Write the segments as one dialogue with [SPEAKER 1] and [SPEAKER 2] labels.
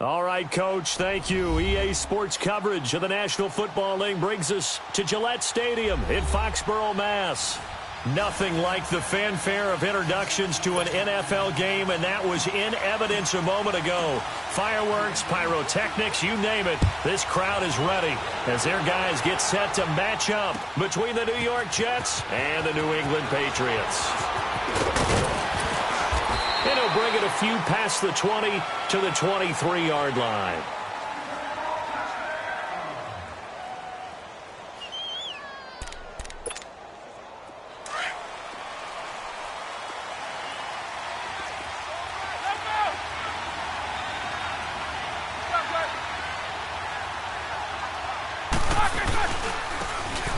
[SPEAKER 1] All right, Coach, thank you. EA Sports coverage of the National Football League brings us to Gillette Stadium in Foxborough, Mass. Nothing like the fanfare of introductions to an NFL game, and that was in evidence a moment ago. Fireworks, pyrotechnics, you name it. This crowd is ready as their guys get set to match up between the New York Jets and the New England Patriots. And he'll bring it a few past the 20 to the 23-yard line.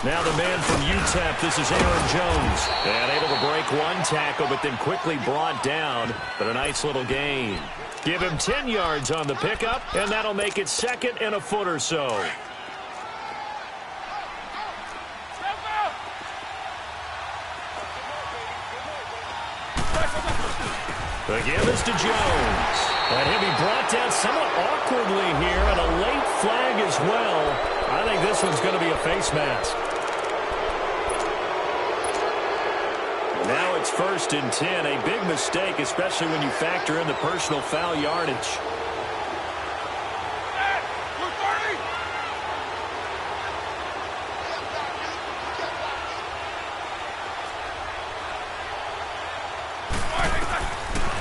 [SPEAKER 1] Now the man from UTEP, this is Aaron Jones. And able to break one tackle, but then quickly brought down. But a nice little gain. Give him 10 yards on the pickup, and that'll make it second and a foot or so. The give is to Jones. And he'll be brought down somewhat awkwardly here, and a late flag as well. I think this one's going to be a face mask. Now it's 1st and 10, a big mistake, especially when you factor in the personal foul yardage.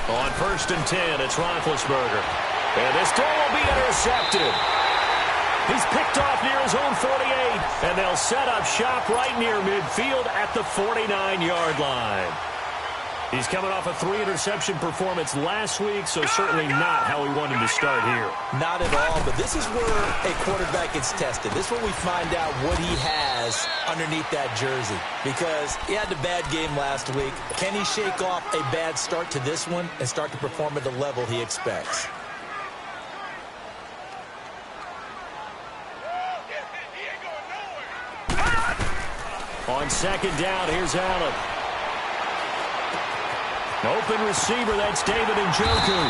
[SPEAKER 1] On 1st and 10, it's Roethlisberger. And this throw will be intercepted. He's picked off near his own 48, and they'll set up shop right near midfield at the 49-yard line. He's coming off a 3-interception performance last week, so certainly not how we wanted to start here.
[SPEAKER 2] Not at all, but this is where a quarterback gets tested. This is where we find out what he has underneath that jersey, because he had a bad game last week. Can he shake off a bad start to this one and start to perform at the level he expects?
[SPEAKER 1] On second down, here's Allen. Open receiver, that's David Njoku.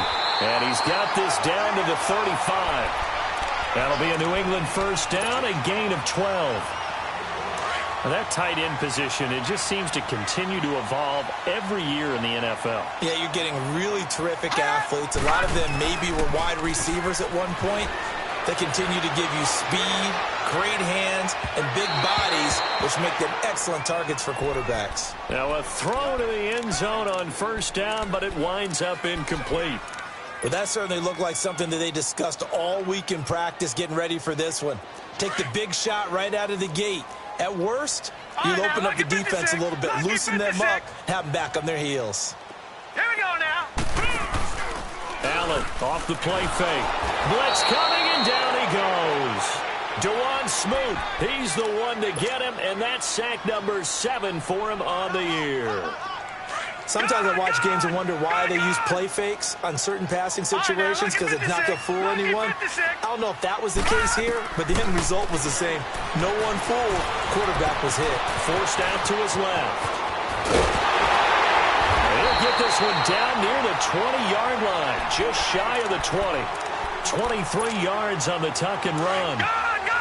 [SPEAKER 1] And he's got this down to the 35. That'll be a New England first down, a gain of 12. Now that tight end position, it just seems to continue to evolve every year in the NFL.
[SPEAKER 2] Yeah, you're getting really terrific athletes. A lot of them maybe were wide receivers at one point. They continue to give you speed, great hands, and big bodies, which make them excellent targets for quarterbacks.
[SPEAKER 1] Now a throw to the end zone on first down, but it winds up incomplete.
[SPEAKER 2] Well, that certainly looked like something that they discussed all week in practice getting ready for this one. Take the big shot right out of the gate. At worst, you'll open up the defense a little bit, loosen them up, have them back on their heels.
[SPEAKER 3] Here we go now.
[SPEAKER 1] Allen off the play fake. Blitz coming, and down he goes. DeJuan Smoot, he's the one to get him, and that's sack number 7 for him on the year.
[SPEAKER 2] Sometimes I watch games and wonder why they use play fakes on certain passing situations, because it's not going to fool anyone. I don't know if that was the case here, but the end result was the same. No one fooled. Quarterback was hit.
[SPEAKER 1] Forced out to his left. He'll get this one down near the 20-yard line, just shy of the 20. 23 yards on the tuck and run.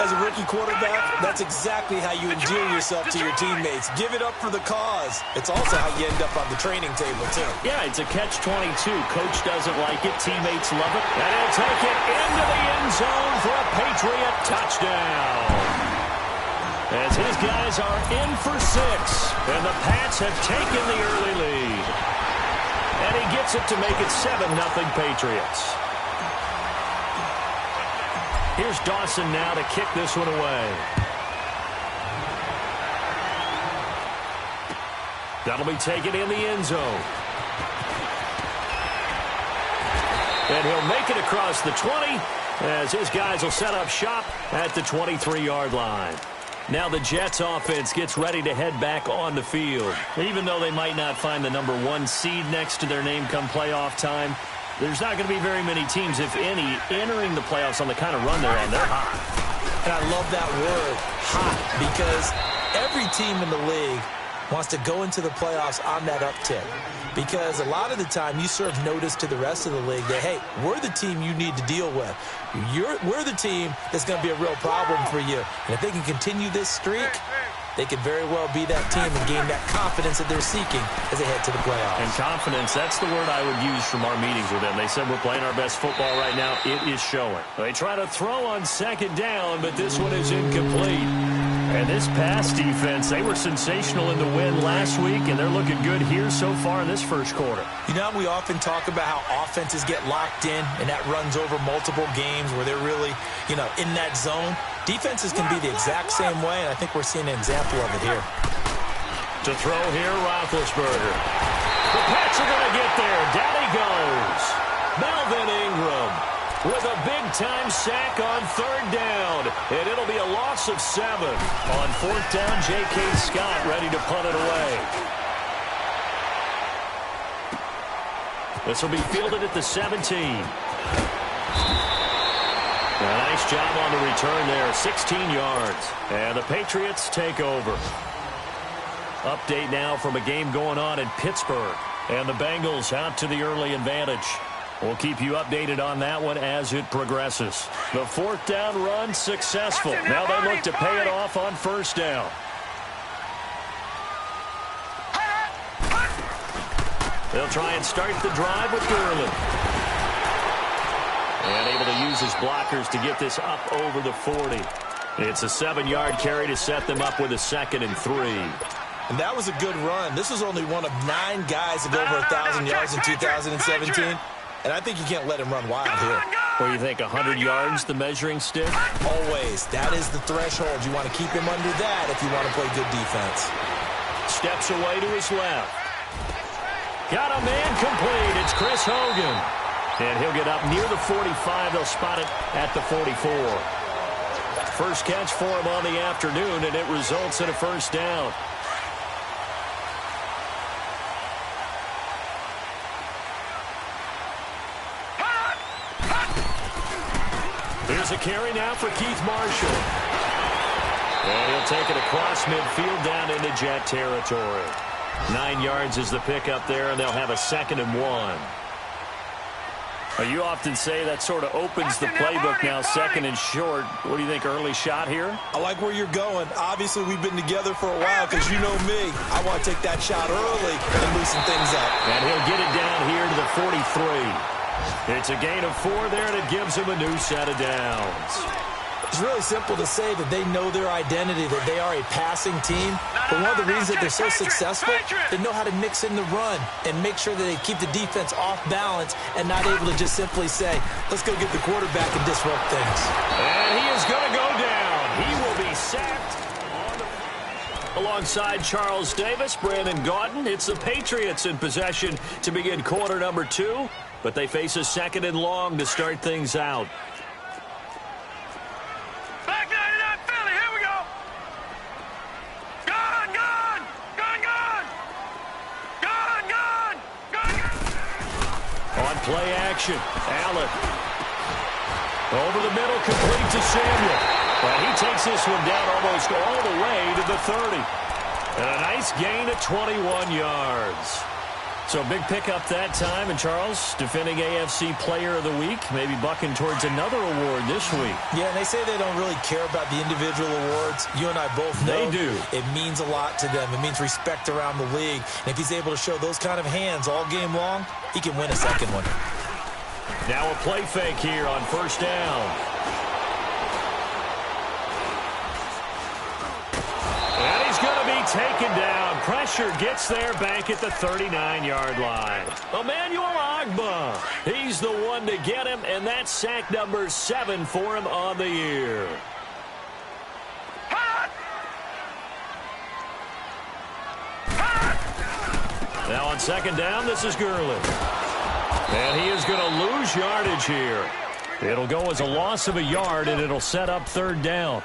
[SPEAKER 2] As a rookie quarterback, that's exactly how you endear yourself to your teammates. Give it up for the cause. It's also how you end up on the training table, too.
[SPEAKER 1] Yeah, it's a catch-22. Coach doesn't like it. Teammates love it. And he'll take it into the end zone for a Patriot touchdown. As his guys are in for 6, and the Pats have taken the early lead. And he gets it to make it 7-0 Patriots. Here's Dawson now to kick this one away. That'll be taken in the end zone. And he'll make it across the 20 as his guys will set up shop at the 23-yard line. Now the Jets offense gets ready to head back on the field. Even though they might not find the number 1 seed next to their name come playoff time, there's not going to be very many teams, if any, entering the playoffs on the kind of run they're on. They're hot.
[SPEAKER 2] And I love that word, hot, because every team in the league wants to go into the playoffs on that uptick. Because a lot of the time you serve notice to the rest of the league that, hey, we're the team you need to deal with. We're the team that's going to be a real problem for you. And if they can continue this streak, they could very well be that team and gain that confidence that they're seeking as they head to the playoffs.
[SPEAKER 1] And confidence, that's the word I would use from our meetings with them. They said we're playing our best football right now. It is showing. They try to throw on second down, but this one is incomplete. And this pass defense, they were sensational in the win last week, and they're looking good here so far in this first quarter.
[SPEAKER 2] You know, we often talk about how offenses get locked in, and that runs over multiple games where they're really, in that zone. Defenses can be the exact same way, and I think we're seeing an example of it here.
[SPEAKER 1] To throw here, Roethlisberger. The Pats are going to get there. Down he goes. Melvin Ingram with a big-time sack on third down. And it'll be a loss of 7. On fourth down, J.K. Scott ready to punt it away. This will be fielded at the 17. A nice job on the return there, 16 yards. And the Patriots take over. Update now from a game going on in Pittsburgh. And the Bengals out to the early advantage. We'll keep you updated on that one as it progresses. The fourth down run successful. Now they look to pay it off on first down. They'll try and start the drive with Gurley. And able to use his blockers to get this up over the 40. It's a 7-yard carry to set them up with a 2nd and 3.
[SPEAKER 2] And that was a good run. This was only one of 9 guys to go over 1,000 yards in 2017. And I think you can't let him run wild here.
[SPEAKER 1] Or you think 100 yards, the measuring stick?
[SPEAKER 2] Always. That is the threshold. You want to keep him under that if you want to play good defense.
[SPEAKER 1] Steps away to his left. Got a man complete. It's Chris Hogan. And he'll get up near the 45. They'll spot it at the 44. First catch for him on the afternoon, and it results in a first down. Here's a carry now for Keith Marshall. And he'll take it across midfield down into Jet territory. 9 yards is the pickup there, and they'll have a 2nd and 1. You often say that sort of opens the playbook now, 2nd and short. What do you think, early shot here?
[SPEAKER 2] I like where you're going. Obviously, we've been together for a while because you know me. I want to take that shot early and loosen things up.
[SPEAKER 1] And he'll get it down here to the 43. It's a gain of 4 there, and it gives him a new set of downs.
[SPEAKER 2] It's really simple to say that they know their identity, that they are a passing team. But one of the reasons that they're so successful, they know how to mix in the run and make sure that they keep the defense off balance and not able to just simply say, let's go get the quarterback and disrupt things.
[SPEAKER 1] And he is going to go down. He will be sacked. Alongside Charles Davis, Brandon Gaudin, it's the Patriots in possession to begin quarter number 2. But they face a 2nd and long to start things out. Play action. Allen. Over the middle, complete to Samuel. And he takes this one down almost all the way to the 30. And a nice gain of 21 yards. So a big pickup that time. And Charles, defending AFC Player of the Week, maybe bucking towards another award this week.
[SPEAKER 2] Yeah, and they say they don't really care about the individual awards. You and I both know
[SPEAKER 1] they do.
[SPEAKER 2] It means a lot to them. It means respect around the league. And if he's able to show those kind of hands all game long, he can win a 2nd one.
[SPEAKER 1] Now a play fake here on first down. And he's going to be taken down. Pressure gets there back at the 39-yard line. Emmanuel Ogbah. He's the one to get him, and that's sack number 7 for him on the year. Now on 2nd down, this is Gurley. And he is going to lose yardage here. It'll go as a loss of a yard, and it'll set up 3rd down.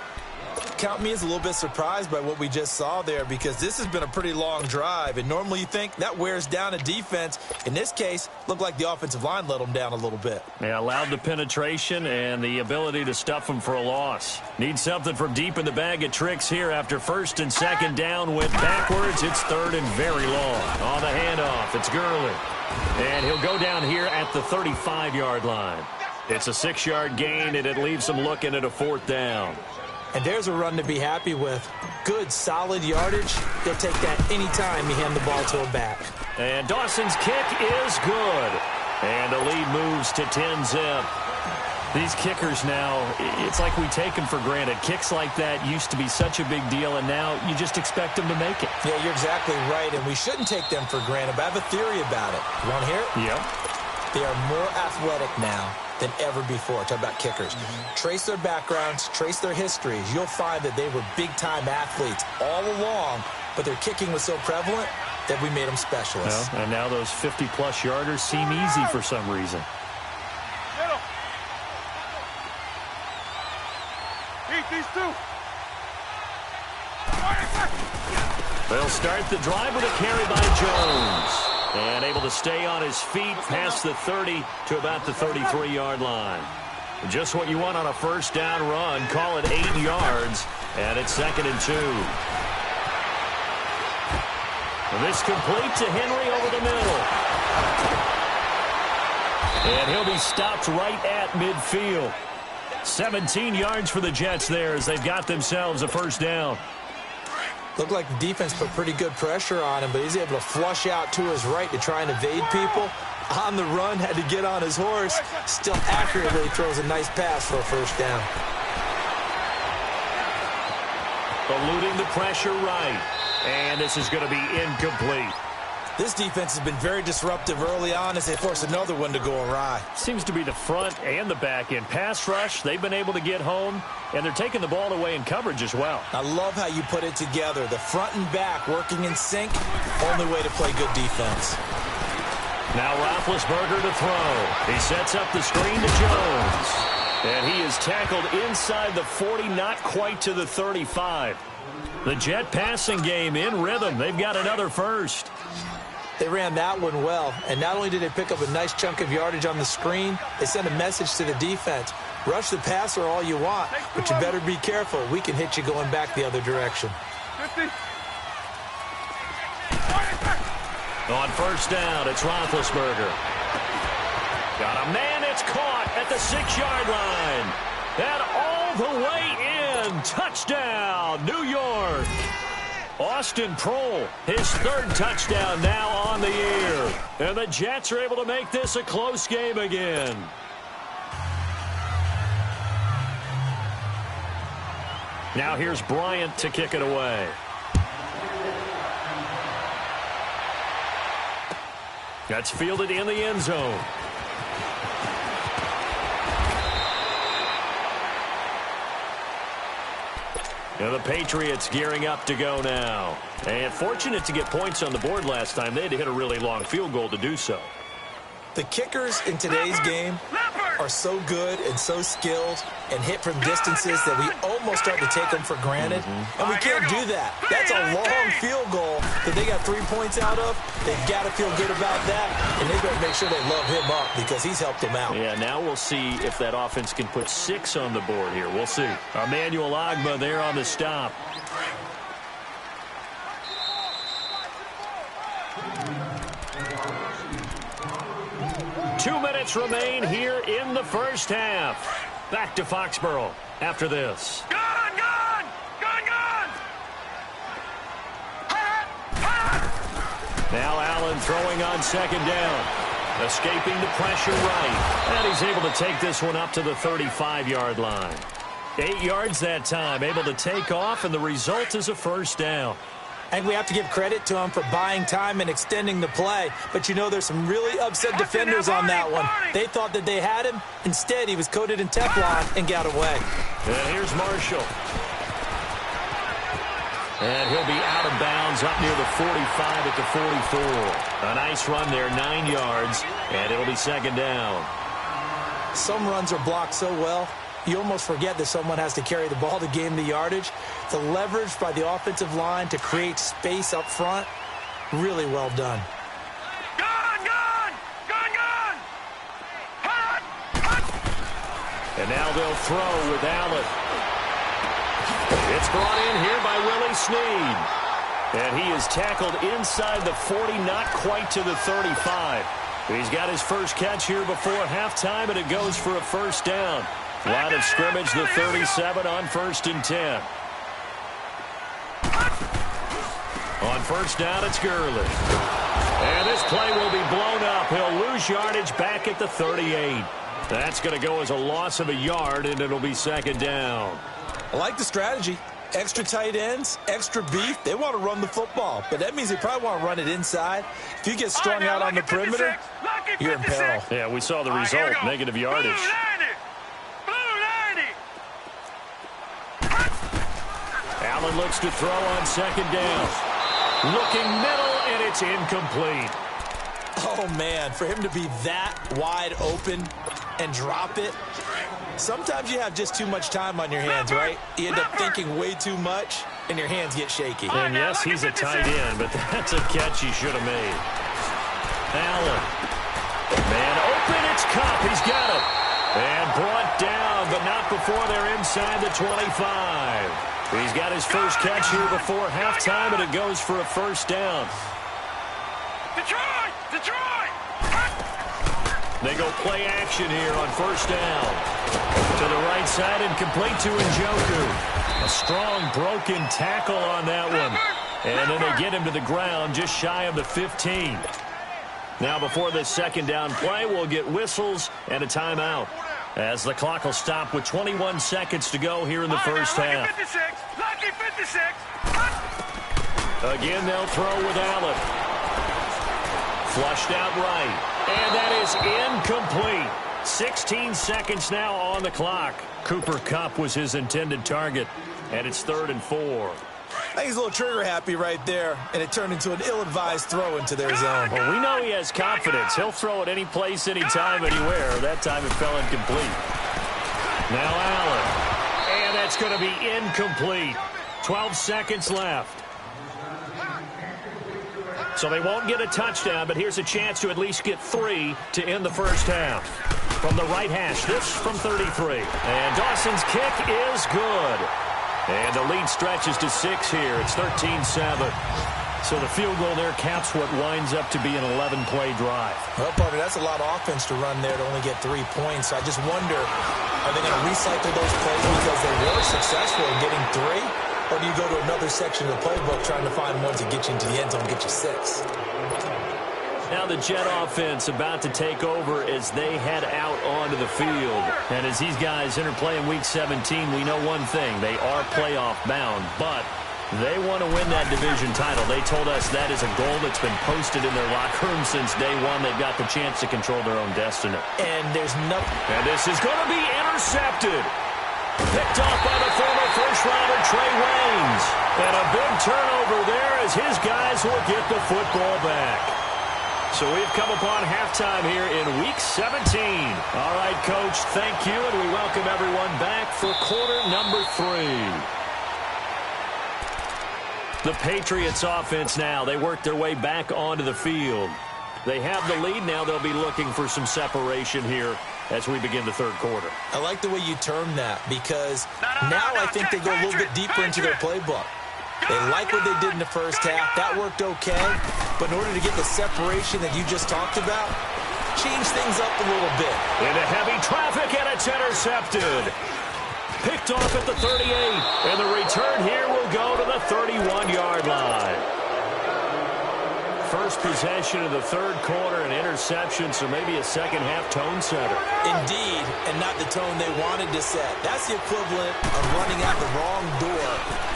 [SPEAKER 2] Count me as a little bit surprised by what we just saw there because this has been a pretty long drive, and normally you think that wears down a defense. In this case, looked like the offensive line let them down a little bit.
[SPEAKER 1] Yeah, allowed the penetration and the ability to stuff them for a loss. Need something from deep in the bag of tricks here after 1st and 2nd down. Went backwards. It's 3rd and very long. On the handoff, it's Gurley. And he'll go down here at the 35-yard line. It's a 6-yard gain, and it leaves him looking at a 4th down.
[SPEAKER 2] And there's a run to be happy with. Good, solid yardage. He'll take that anytime you hand the ball to him back.
[SPEAKER 1] And Dawson's kick is good. And the lead moves to 10-zip. These kickers now, it's like we take them for granted. Kicks like that used to be such a big deal, and now you just expect them to make it.
[SPEAKER 2] Yeah, you're exactly right, and we shouldn't take them for granted, but I have a theory about it. You want to hear it?
[SPEAKER 1] Yep.
[SPEAKER 2] They are more athletic now than ever before. Talk about kickers. Trace their backgrounds, trace their histories. You'll find that they were big-time athletes all along, but their kicking was so prevalent that we made them specialists.
[SPEAKER 1] Well, and now those 50-plus yarders seem easy for some reason.
[SPEAKER 3] These two.
[SPEAKER 1] They'll start the drive with a carry by Jones. And able to stay on his feet past the 30 to about the 33-yard line. Just what you want on a 1st down run. Call it 8 yards. And it's 2nd and 2. And this complete to Henry over the middle. And he'll be stopped right at midfield. 17 yards for the Jets there as they've got themselves a 1st down.
[SPEAKER 2] Looked like the defense put pretty good pressure on him, but he's able to flush out to his right to try and evade people. On the run, had to get on his horse. Still accurately throws a nice pass for a 1st down.
[SPEAKER 1] Eluding the pressure right. And this is going to be incomplete.
[SPEAKER 2] This defense has been very disruptive early on as they force another one to go awry.
[SPEAKER 1] Seems to be the front and the back end. Pass rush, they've been able to get home, and they're taking the ball away in coverage as well.
[SPEAKER 2] I love how you put it together. The front and back working in sync, only way to play good defense.
[SPEAKER 1] Now Roethlisberger to throw. He sets up the screen to Jones. And he is tackled inside the 40, not quite to the 35. The Jet passing game in rhythm. They've got another first.
[SPEAKER 2] They ran that one well, and not only did they pick up a nice chunk of yardage on the screen, they sent a message to the defense. Rush the passer all you want, but you better be careful. We can hit you going back the other direction.
[SPEAKER 3] 50.
[SPEAKER 1] On first down, it's Roethlisberger. Got a man, it's caught at the 6-yard line. And all the way in. Touchdown, New York. Austin Prohl, his third touchdown now on the year. And the Jets are able to make this a close game again. Now here's Bryant to kick it away. That's fielded in the end zone. And the Patriots gearing up to go now. And fortunate to get points on the board last time. They had to hit a really long field goal to do so.
[SPEAKER 2] The kickers in today's game are so good and so skilled and hit from distances that we almost start to take them for granted. And we can't do that. That's a long field goal that they got 3 points out of. They've got to feel good about that, and they better make sure they love him up because he's helped them out.
[SPEAKER 1] Yeah, now we'll see if that offense can put 6 on the board here. We'll see. Emmanuel Ogbah there on the stop. Two minutes remain here in the first half. Back to Foxborough after this.
[SPEAKER 3] Gone, gone! Gone, gone!
[SPEAKER 1] Now Allen throwing on second down. Escaping the pressure right. And he's able to take this one up to the 35-yard line. 8 yards that time. Able to take off, and the result is a first down.
[SPEAKER 2] I think we have to give credit to him for buying time and extending the play. But, you know, there's some really upset defenders on that one. They thought that they had him. Instead, he was coated in Teflon and got away.
[SPEAKER 1] And here's Marshall. And he'll be out of bounds up near the 45 at the 44. A nice run there, 9 yards, and it'll be second down.
[SPEAKER 2] Some runs are blocked so well, you almost forget that someone has to carry the ball to gain the yardage. The leverage by the offensive line to create space up front, really well done.
[SPEAKER 3] Gone, gone! Gone, gone! Hot! Hot!
[SPEAKER 1] And now they'll throw with Allen. It's brought in here by Willie Snead. And he is tackled inside the 40, not quite to the 35. He's got his first catch here before halftime, and it goes for a first down. Line of scrimmage, the 37 on 1st and 10. On first down, it's Gurley. And this play will be blown up. He'll lose yardage back at the 38. That's going to go as a loss of a yard, and it'll be second down.
[SPEAKER 2] I like the strategy. Extra tight ends, extra beef. They want to run the football, but that means they probably want to run it inside. If you get strung out on the perimeter, you're in peril.
[SPEAKER 1] Yeah, we saw the result, negative yardage. Allen looks to throw on second down. Looking middle, and it's incomplete.
[SPEAKER 2] Oh, man, for him to be that wide open and drop it. Sometimes you have just too much time on your hands, right? You end up thinking way too much, and your hands get shaky.
[SPEAKER 1] And yes, he's a tight end, but that's a catch he should have made. Allen. Man open, it's Kupp. He's got it. And brought down, but not before they're inside the 25. He's got his first catch here before halftime, and it goes for a first down.
[SPEAKER 3] Detroit! Detroit!
[SPEAKER 1] They go play action here on first down. To the right side and complete to Njoku. A strong broken tackle on that one. And then they get him to the ground just shy of the 15. Now before this second down play, we'll get whistles and a timeout, as the clock will stop with 21 seconds to go here in the first half.
[SPEAKER 3] Lucky 56.
[SPEAKER 1] Again, they'll throw with Allen. Flushed out right. And that is incomplete. 16 seconds now on the clock. Cooper Kupp was his intended target. And it's 3rd and 4.
[SPEAKER 2] I think he's a little trigger-happy right there, and it turned into an ill-advised throw into their zone.
[SPEAKER 1] Well, we know he has confidence. He'll throw it any place, anytime, anywhere. That time it fell incomplete. Now Allen. And that's going to be incomplete. 12 seconds left. So they won't get a touchdown, but here's a chance to at least get 3 to end the first half. From the right hash, this from 33. And Dawson's kick is good. And the lead stretches to 6 here. It's 13-7. So the field goal there caps what winds up to be an 11-play drive.
[SPEAKER 2] Well, partner, that's a lot of offense to run there to only get 3 points. I just wonder, are they going to recycle those plays because they were successful in getting 3? Or do you go to another section of the playbook trying to find one to get you into the end zone and get you 6?
[SPEAKER 1] Now the Jet offense about to take over as they head out onto the field. And as these guys interplay in Week 17, we know one thing. They are playoff bound, but they want to win that division title. They told us that is a goal that's been posted in their locker room since day one. They've got the chance to control their own destiny.
[SPEAKER 2] And there's nothing.
[SPEAKER 1] And this is going to be intercepted. Picked off by the former first-rounder Trey Waynes. And a big turnover there as his guys will get the football back. So we've come upon halftime here in Week 17. All right, Coach, thank you, and we welcome everyone back for quarter number 3. The Patriots offense now. They work their way back onto the field. They have the lead. Now they'll be looking for some separation here as we begin the third quarter.
[SPEAKER 2] I like the way you term that because now I think they go a little bit deeper into their playbook. They like what they did in the first half. That worked okay. But in order to get the separation that you just talked about, change things up a little bit.
[SPEAKER 1] Into heavy traffic, and it's intercepted. Picked off at the 38. And the return here will go to the 31-yard line. First possession of the third quarter, an interception, so maybe a second-half tone setter.
[SPEAKER 2] Indeed, and not the tone they wanted to set. That's the equivalent of running out the wrong door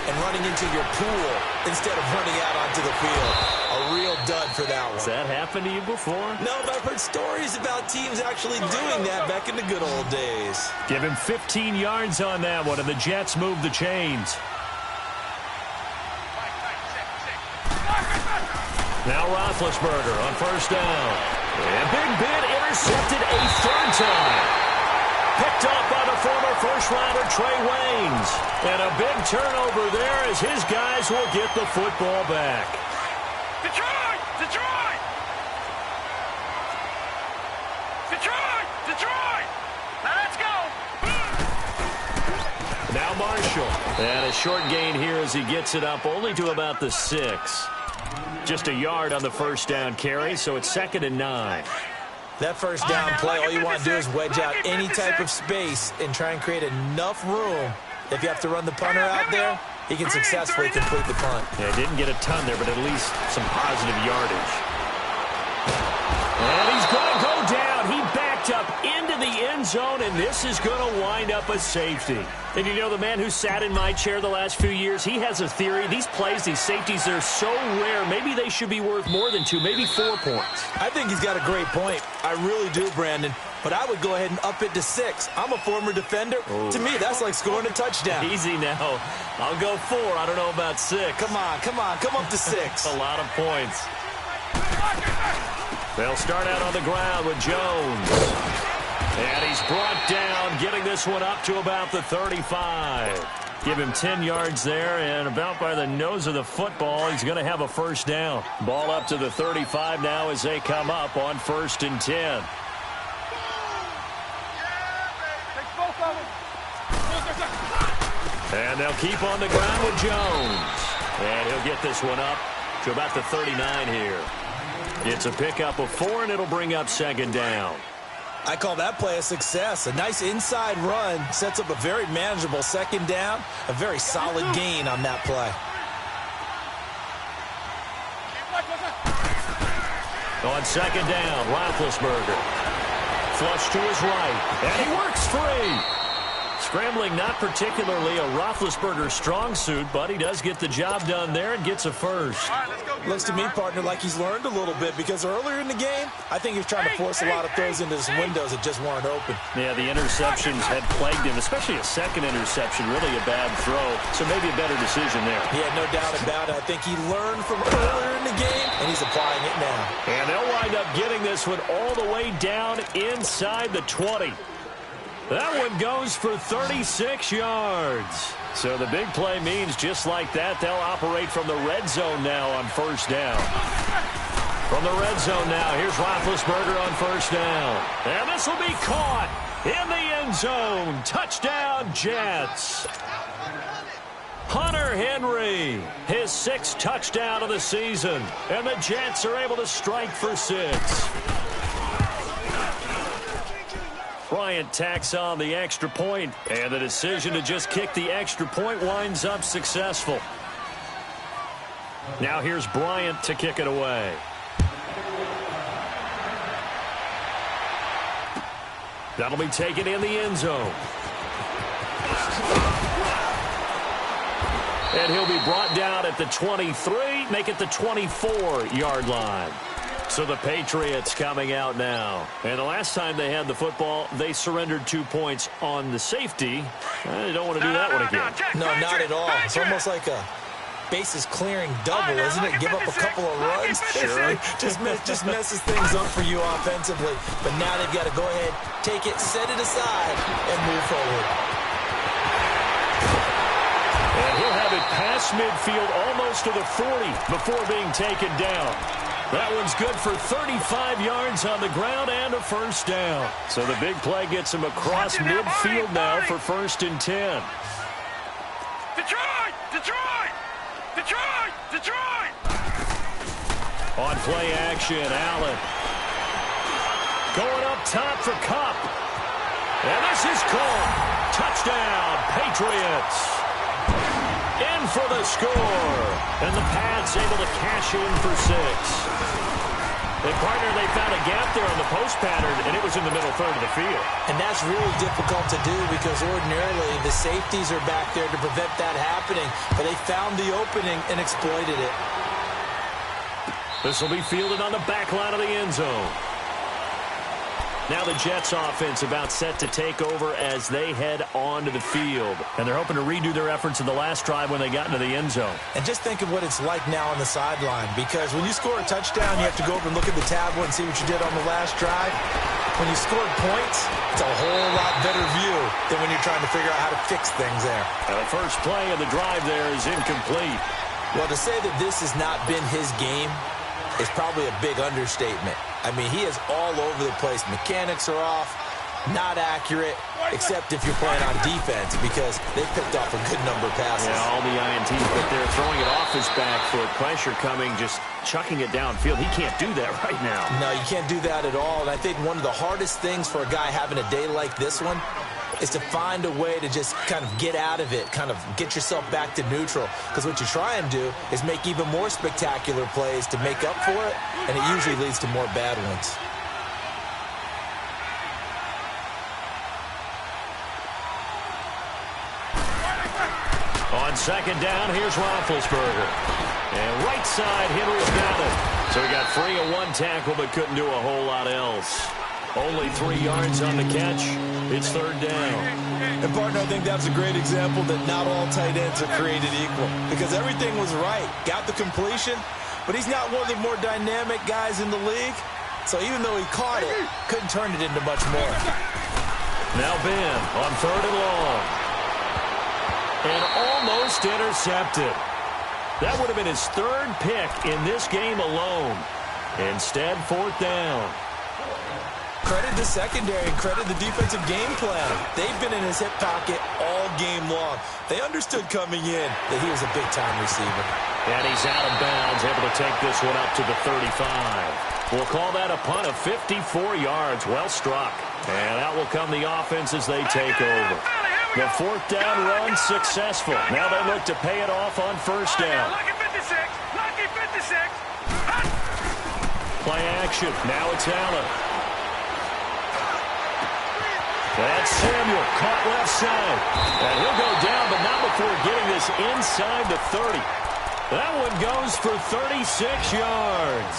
[SPEAKER 2] and running into your pool instead of running out onto the field. A real dud for that one.
[SPEAKER 1] Has that happened to you before?
[SPEAKER 2] No, but I've heard stories about teams actually doing that back in the good old days.
[SPEAKER 1] Give him 15 yards on that one, and the Jets move the chains. Now Roethlisberger on first down. And Big Ben intercepted a third time. Picked off by the former first-rounder Trey Waynes. And a big turnover there as his guys will get the football back.
[SPEAKER 3] Detroit! Detroit! Detroit! Detroit! Now let's go!
[SPEAKER 1] Now Marshall. And a short gain here as he gets it up only to about the 6. Just a yard on the first down carry, so it's 2nd and 9.
[SPEAKER 2] That first down play, all you want to do is wedge out any type of space and try and create enough room. If you have to run the punter out there, he can successfully complete the punt.
[SPEAKER 1] Yeah, didn't get a ton there, but at least some positive yardage. And he's going to go down. He backed up into the end zone, and this is going to wind up a safety. And you know, the man who sat in my chair the last few years, he has a theory. These plays, these safeties, they're so rare. Maybe they should be worth more than 2, maybe 4 points.
[SPEAKER 2] I think he's got a great point. I really do, Brandon. But I would go ahead and up it to 6. I'm a former defender.
[SPEAKER 1] Ooh.
[SPEAKER 2] To me, that's like scoring a touchdown.
[SPEAKER 1] Easy now. I'll go 4. I don't know about 6.
[SPEAKER 2] Come on. Come up to 6.
[SPEAKER 1] A lot of points. They'll start out on the ground with Jones. And he's brought down, getting this one up to about the 35. Give him 10 yards there, and about by the nose of the football, he's going to have a first down. Ball up to the 35 now as they come up on 1st and 10. And they'll keep on the ground with Jones. And he'll get this one up to about the 39 here. It's a pickup of 4, and it'll bring up 2nd down.
[SPEAKER 2] I call that play a success. A nice inside run sets up a very manageable 2nd down. A very solid gain on that play.
[SPEAKER 1] On 2nd down, Roethlisberger. Flush to his right. And he works free. Scrambling, not particularly a Roethlisberger strong suit, but he does get the job done there and gets a first.
[SPEAKER 2] Looks to me, partner, like he's learned a little bit, because earlier in the game, I think he was trying to force a lot of throws into some windows that just weren't open.
[SPEAKER 1] Yeah, the interceptions had plagued him, especially a second interception, really a bad throw, so maybe a better decision there.
[SPEAKER 2] Yeah, no doubt about it. I think he learned from earlier in the game, and he's applying it now.
[SPEAKER 1] And they'll wind up getting this one all the way down inside the 20. That one goes for 36 yards. So the big play means just like that, they'll operate from the red zone now on first down. From the red zone now, here's Roethlisberger on first down. And this will be caught in the end zone. Touchdown, Jets. Hunter Henry, his 6th touchdown of the season. And the Jets are able to strike for 6. Bryant tacks on the extra point, and the decision to just kick the extra point winds up successful. Now here's Bryant to kick it away. That'll be taken in the end zone. And he'll be brought down at the 23, make it the 24-yard line. So the Patriots coming out now. And the last time they had the football, they surrendered 2 points on the safety. They don't want to do that one again.
[SPEAKER 2] No, not at all. It's almost like a bases clearing double, isn't it? Give up a couple of runs.
[SPEAKER 1] Sure.
[SPEAKER 2] just messes things up for you offensively. But now they've got to go ahead, take it, set it aside, and move forward.
[SPEAKER 1] And he'll have it past midfield almost to the 40 before being taken down. That one's good for 35 yards on the ground and a first down. So the big play gets him across midfield now for 1st and 10.
[SPEAKER 3] Detroit! Detroit! Detroit! Detroit!
[SPEAKER 1] On play action, Allen. Going up top for Kupp. And this is caught. Touchdown, Patriots. In for the score. And the Pats able to cash in for 6. And, partner, they found a gap there on the post pattern, and it was in the middle third of the field.
[SPEAKER 2] And that's really difficult to do because ordinarily the safeties are back there to prevent that happening. But they found the opening and exploited it.
[SPEAKER 1] This will be fielded on the back line of the end zone. Now the Jets offense about set to take over as they head onto the field. And they're hoping to redo their efforts in the last drive when they got into the end zone.
[SPEAKER 2] And just think of what it's like now on the sideline, because when you score a touchdown, you have to go over and look at the tablet and see what you did on the last drive. When you scored points, it's a whole lot better view than when you're trying to figure out how to fix things there.
[SPEAKER 1] And the first play of the drive there is incomplete.
[SPEAKER 2] Well, to say that this has not been his game is probably a big understatement. I mean, he is all over the place. Mechanics are off, not accurate, except if you're playing on defense, because they picked off a good number of passes.
[SPEAKER 1] Yeah, all the INTs, but they're throwing it off his back foot. Pressure coming, just chucking it downfield. He can't do that right now.
[SPEAKER 2] No, you can't do that at all. And I think one of the hardest things for a guy having a day like this one is to find a way to just kind of get out of it, kind of get yourself back to neutral. Because what you try and do is make even more spectacular plays to make up for it, and it usually leads to more bad ones.
[SPEAKER 1] On second down, here's Roethlisberger. And right side, Henry's got it. So he got free of one tackle, but couldn't do a whole lot else. Only 3 yards on the catch. It's third down.
[SPEAKER 2] And, partner, I think that's a great example that not all tight ends are created equal. Because everything was right. Got the completion, but he's not one of the more dynamic guys in the league. So even though he caught it, couldn't turn it into much more.
[SPEAKER 1] Now Ben on third and long. And almost intercepted. That would have been his 3rd pick in this game alone. Instead, 4th down.
[SPEAKER 2] Credit the secondary and credit the defensive game plan. They've been in his hip pocket all game long. They understood coming in that he was a big-time receiver.
[SPEAKER 1] And he's out of bounds, able to take this one up to the 35. We'll call that a punt of 54 yards. Well struck. And out will come the offense as they take over. The 4th down run successful. Now they look to pay it off on first down.
[SPEAKER 3] Lucky 56. Lucky 56.
[SPEAKER 1] Play action. Now it's Allen. That's Samuel, caught left side. And he'll go down, but not before getting this inside the 30. That one goes for 36 yards.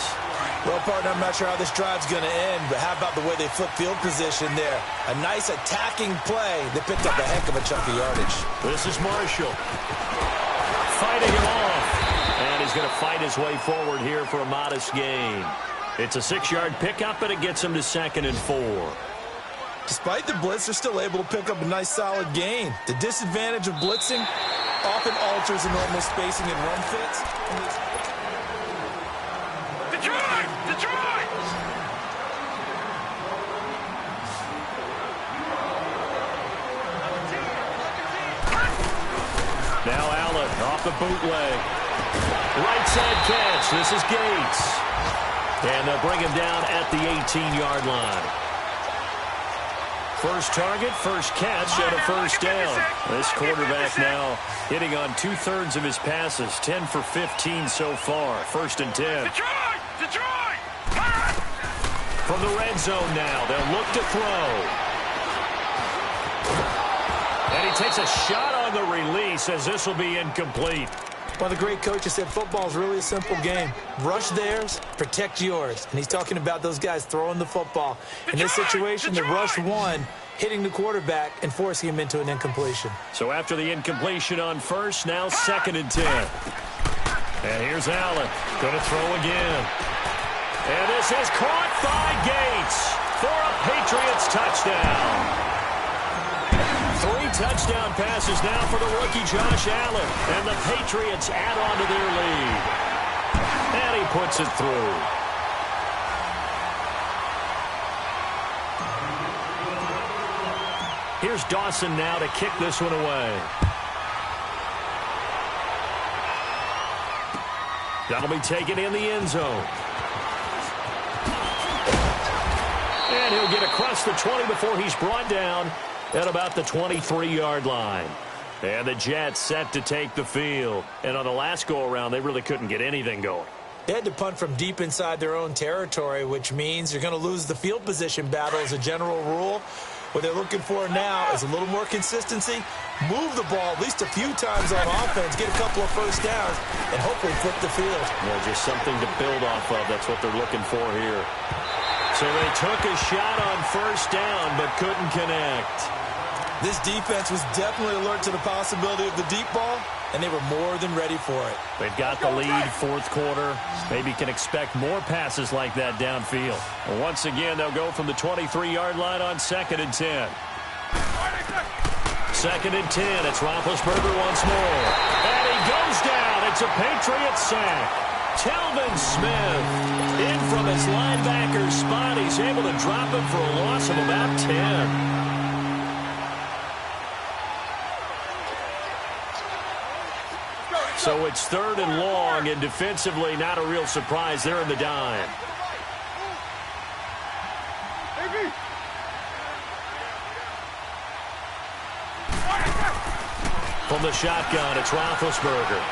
[SPEAKER 2] Well, partner, I'm not sure how this drive's going to end, but how about the way they flip field position there? A nice attacking play that picked up a heck of a chunk of yardage.
[SPEAKER 1] This is Marshall. Fighting him off. And he's going to fight his way forward here for a modest gain. It's a 6-yard pickup, and it gets him to 2nd and 4.
[SPEAKER 2] Despite the blitz, they're still able to pick up a nice solid gain. The disadvantage of blitzing often alters the normal spacing and run fits.
[SPEAKER 3] Detroit! Detroit!
[SPEAKER 1] Now Allen off the bootleg. Right side catch. This is Gates. And they'll bring him down at the 18-yard line. First target, first catch, and a first down. This quarterback now hitting on 2/3 of his passes, 10 for 15 so far. 1st and 10.
[SPEAKER 3] Detroit! Detroit!
[SPEAKER 1] From the red zone now, they'll look to throw. And he takes a shot on the release as this will be incomplete.
[SPEAKER 2] Well, the great coach has said football is really a simple game. Rush theirs, protect yours. And he's talking about those guys throwing the football. In this situation, the rush won, hitting the quarterback and forcing him into an incompletion.
[SPEAKER 1] So after the incompletion on first, now 2nd and 10. And here's Allen. Going to throw again. And this is caught by Gates for a Patriots touchdown. 3 touchdown passes now for the rookie Josh Allen. And the Patriots add on to their lead. And he puts it through. Here's Dawson now to kick this one away. That'll be taken in the end zone. And he'll get across the 20 before he's brought down at about the 23-yard line. And the Jets set to take the field. And on the last go-around, they really couldn't get anything going.
[SPEAKER 2] They had to punt from deep inside their own territory, which means you're going to lose the field position battle as a general rule. What they're looking for now is a little more consistency, move the ball at least a few times on offense, get a couple of first downs, and hopefully flip the field.
[SPEAKER 1] Yeah, just something to build off of. That's what they're looking for here. So they took a shot on first down, but couldn't connect.
[SPEAKER 2] This defense was definitely alert to the possibility of the deep ball, and they were more than ready for it.
[SPEAKER 1] They've got the lead, 4th quarter. Maybe can expect more passes like that downfield. And once again, they'll go from the 23-yard line on 2nd and 10. 2nd and 10. It's Roethlisberger once more. And he goes down. It's a Patriot sack. Telvin Smith in from his linebacker spot. He's able to drop him for a loss of about 10. So it's 3rd and long, and defensively not a real surprise. They're in the dime. From the shotgun, it's Roethlisberger.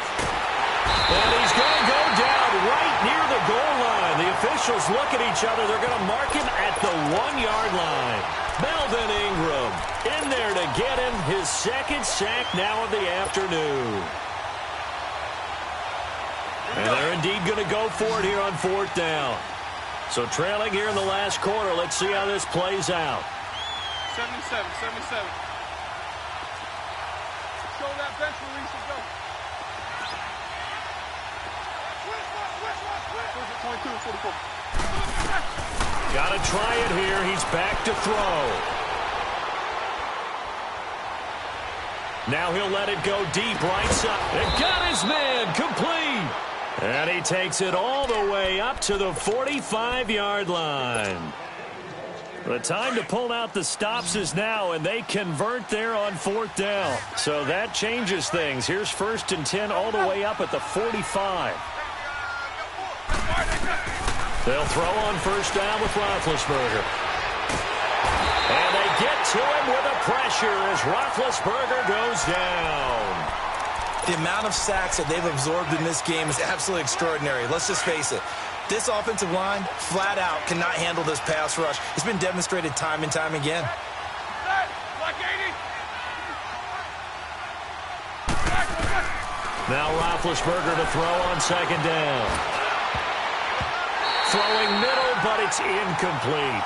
[SPEAKER 1] And he's going to go down right near the goal line. The officials look at each other. They're going to mark him at the 1-yard line. Melvin Ingram in there to get him his 2nd sack now of the afternoon. And they're indeed going to go for it here on 4th down. So trailing here in the last quarter. Let's see how this plays out.
[SPEAKER 3] 77. Show that bench release and go. 22, 44.
[SPEAKER 1] Got to try it here. He's back to throw. Now he'll let it go deep right side. And got his man complete. And he takes it all the way up to the 45-yard line. The time to pull out the stops is now, and they convert there on 4th down. So that changes things. Here's 1st and 10 all the way up at the 45. They'll throw on first down with Roethlisberger. And they get to him with a pressure as Roethlisberger goes down.
[SPEAKER 2] The amount of sacks that they've absorbed in this game is absolutely extraordinary. Let's just face it. This offensive line, flat out, cannot handle this pass rush. It's been demonstrated time and time again.
[SPEAKER 1] Now Roethlisberger to throw on second down. Throwing middle, but it's incomplete.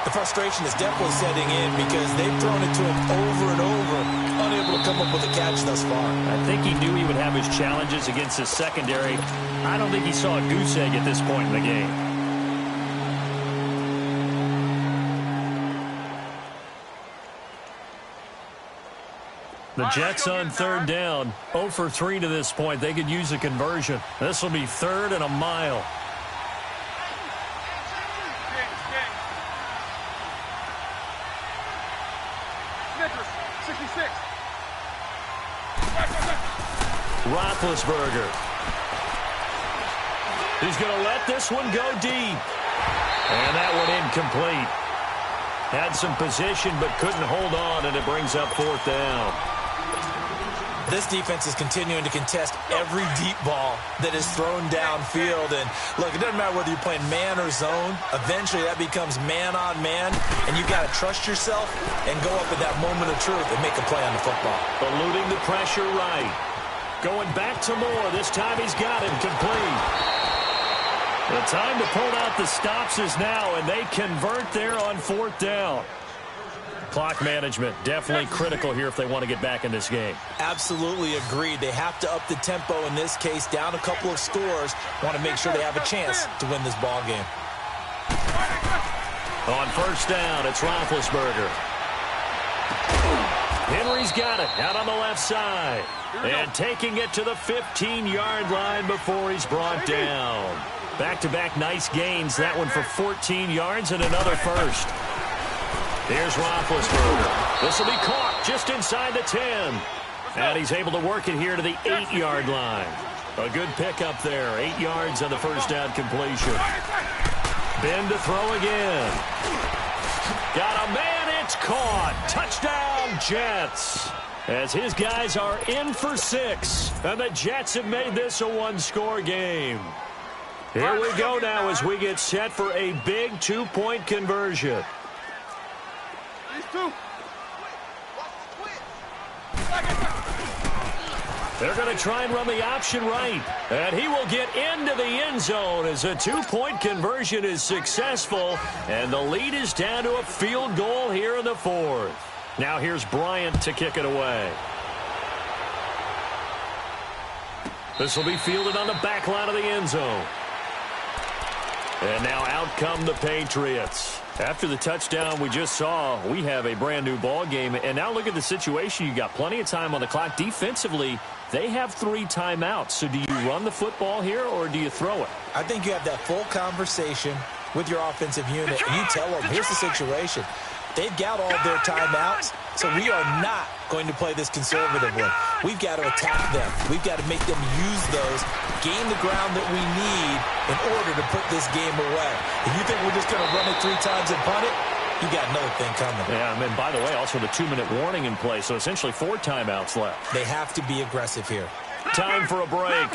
[SPEAKER 2] The frustration is definitely setting in because they've thrown it to him over and over, unable to come up with a catch thus far.
[SPEAKER 1] I think he knew he would have his challenges against his secondary. I don't think he saw a goose egg at this point in the game. The Jets on third down, 0 for 3 to this point. They could use a conversion. This will be 3rd and a mile. Roethlisberger. He's going to let this one go deep. And that one incomplete. Had some position but couldn't hold on, and it brings up 4th down.
[SPEAKER 2] This defense is continuing to contest every deep ball that is thrown downfield. And look, it doesn't matter whether you're playing man or zone. Eventually that becomes man on man, and you've got to trust yourself and go up at that moment of truth and make a play on the football.
[SPEAKER 1] Eluding the pressure right. Going back to Moore. This time he's got him complete. The time to pull out the stops is now, and they convert there on 4th down. Clock management definitely critical here if they want to get back in this game.
[SPEAKER 2] Absolutely agreed. They have to up the tempo in this case, down a couple of scores. Want to make sure they have a chance to win this ball game.
[SPEAKER 1] On 1st down, it's Roethlisberger. Henry's got it out on the left side. And taking it to the 15-yard line before he's brought down. Back-to-back nice gains. That one for 14 yards and another first. Here's Roethlisberger. This will be caught just inside the 10. And he's able to work it here to the 8-yard line. A good pickup there. 8 yards on the first down completion. Ben to throw again. Got a man. It's caught. Touchdown, Jets. As his guys are in for 6. And the Jets have made this a one-score game. Here we go now as we get set for a big 2-point conversion. They're going to try and run the option right. And he will get into the end zone as a 2-point conversion is successful. And the lead is down to a field goal here in the 4th. Now here's Bryant to kick it away. This will be fielded on the back line of the end zone. And now out come the Patriots. After the touchdown we just saw, we have a brand new ball game. And now look at the situation. You got plenty of time on the clock. Defensively, they have 3 timeouts. So do you run the football here or do you throw it?
[SPEAKER 2] I think you have that full conversation with your offensive unit. And you tell them, here's the situation. They've got all their timeouts, so we are not going to play this conservatively. We've got to attack them. We've got to make them use those, gain the ground that we need in order to put this game away. If you think we're just going to run it 3 times and punt it, you got another thing coming.
[SPEAKER 1] Yeah, and by the way, also the 2-minute warning in play, so essentially 4 timeouts left.
[SPEAKER 2] They have to be aggressive here.
[SPEAKER 1] Time for a break.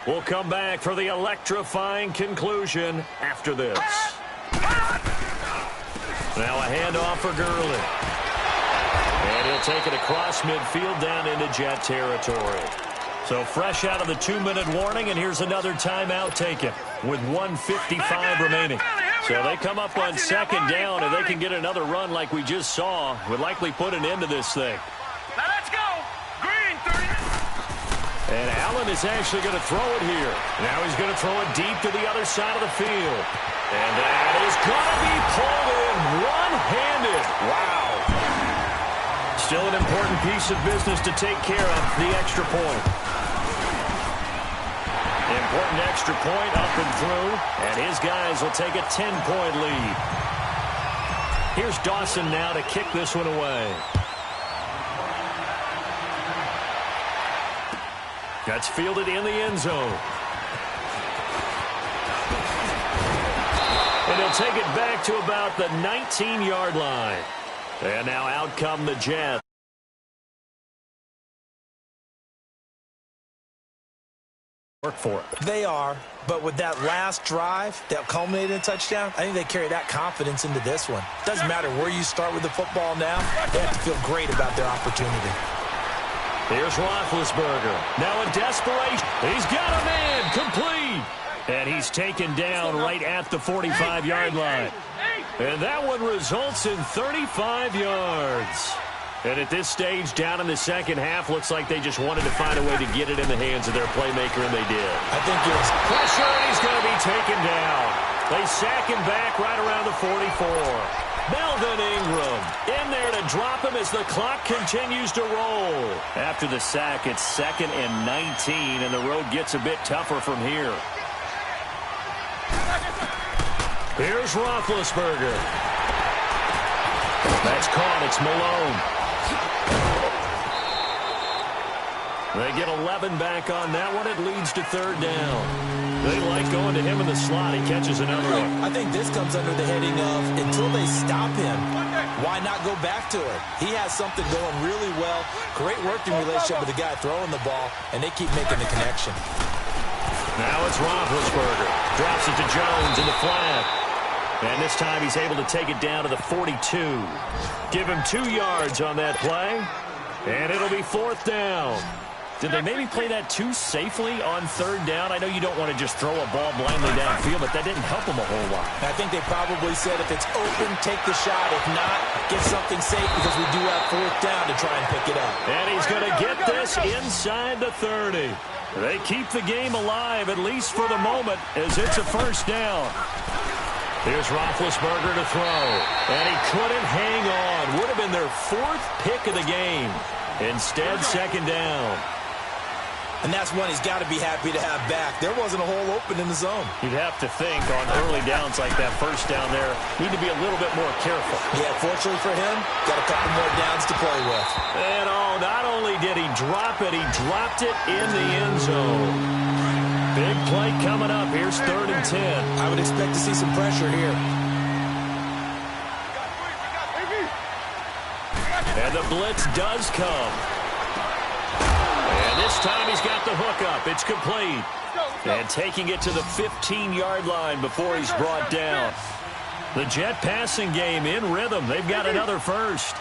[SPEAKER 1] We'll come back for the electrifying conclusion after this. Now a handoff for Gurley. And he'll take it across midfield down into Jet territory. So fresh out of the 2-minute warning, and here's another timeout taken with 1:55 remaining. So they come up on second down, and they can get another run like we just saw. Would likely put an end to this thing.
[SPEAKER 3] Now let's go. Green, 30.
[SPEAKER 1] And Allen is actually going to throw it here. Now he's going to throw it deep to the other side of the field. And that is going to be pulled in one-handed. Wow. Still an important piece of business to take care of, the extra point. Important extra point up and through, and his guys will take a 10-point lead. Here's Dawson now to kick this one away. That's fielded in the end zone. And he'll take it back to about the 19-yard line. And now out come the Jets. Work for it.
[SPEAKER 2] They are, but with that last drive that culminated in a touchdown, I think they carry that confidence into this one. Doesn't matter where you start with the football now, they have to feel great about their opportunity.
[SPEAKER 1] Here's Roethlisberger. Now in desperation. He's got a man. Complete. And he's taken down right at the 45-yard line. And that one results in 35 yards. And at this stage, down in the second half, looks like they just wanted to find a way to get it in the hands of their playmaker, and they did.
[SPEAKER 2] I think it was
[SPEAKER 1] pressure, and he's going to be taken down. They sack him back right around the 44. Melvin Ingram in there to drop him as the clock continues to roll. After the sack, it's 2nd and 19, and the road gets a bit tougher from here. Here's Roethlisberger. That's caught. It's Malone. They get 11 back on that one. It leads to 3rd down. They like going to him in the slot. He catches another one.
[SPEAKER 2] I think this comes under the heading of until they stop him, why not go back to it? He has something going really well. Great working relationship with the guy throwing the ball, and they keep making the connection.
[SPEAKER 1] Now it's Roethlisberger. Drops it to Jones in the flat. And this time he's able to take it down to the 42. Give him 2 yards on that play. And it'll be 4th down. Did they maybe play that too safely on 3rd down? I know you don't want to just throw a ball blindly downfield, but that didn't help them a whole lot.
[SPEAKER 2] I think they probably said if it's open, take the shot. If not, get something safe because we do have 4th down to try and pick it up.
[SPEAKER 1] And he's going to get this inside the 30. They keep the game alive, at least for the moment, as it's a 1st down. Here's Roethlisberger to throw. And he couldn't hang on. Would have been their 4th pick of the game. Instead, 2nd down.
[SPEAKER 2] And that's one he's got to be happy to have back. There wasn't a hole open in the zone.
[SPEAKER 1] You'd have to think on early downs like that 1st down there, need to be a little bit more careful.
[SPEAKER 2] Yeah, fortunately for him, got a couple more downs to play with.
[SPEAKER 1] And not only did he drop it, he dropped it in the end zone. Big play coming up. Here's 3rd and 10.
[SPEAKER 2] I would expect to see some pressure here.
[SPEAKER 1] And the blitz does come. And this time he's got the hook up. It's complete. And taking it to the 15-yard line before he's brought down. The Jet passing game in rhythm. They've got another 1st.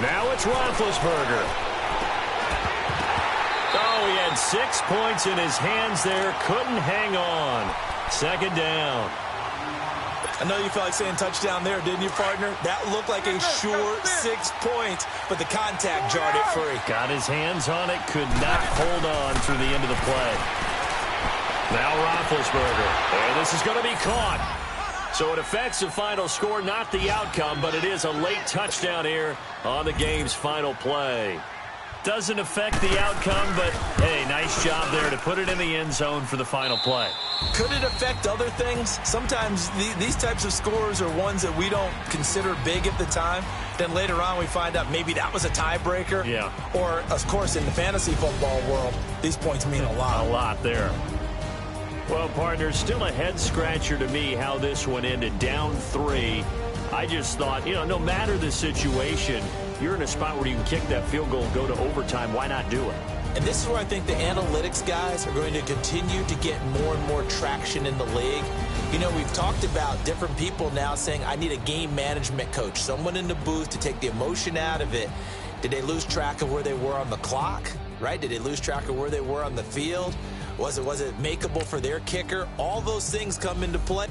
[SPEAKER 1] Now it's Roethlisberger. Oh, he had 6 points in his hands there. Couldn't hang on. 2nd down.
[SPEAKER 2] I know you felt like saying touchdown there, didn't you, partner? That looked like a sure 6 points, but the contact jarred it free.
[SPEAKER 1] Got his hands on it, could not hold on through the end of the play. Now Roethlisberger, and this is going to be caught. So it affects the final score, not the outcome, but it is a late touchdown here on the game's final play. Doesn't affect the outcome, but, hey, nice job there to put it in the end zone for the final play.
[SPEAKER 2] Could it affect other things? Sometimes these types of scores are ones that we don't consider big at the time. Then later on we find out maybe that was a tiebreaker.
[SPEAKER 1] Yeah.
[SPEAKER 2] Or, of course, in the fantasy football world, these points mean a lot.
[SPEAKER 1] A lot there. Well, partner, still a head-scratcher to me how this one ended. Down 3. I just thought, no matter the situation, you're in a spot where you can kick that field goal and go to overtime. Why not do it?
[SPEAKER 2] And this is where I think the analytics guys are going to continue to get more and more traction in the league. We've talked about different people now saying, I need a game management coach, someone in the booth to take the emotion out of it. Did they lose track of where they were on the clock, right? Did they lose track of where they were on the field? Was it makeable for their kicker? All those things come into play.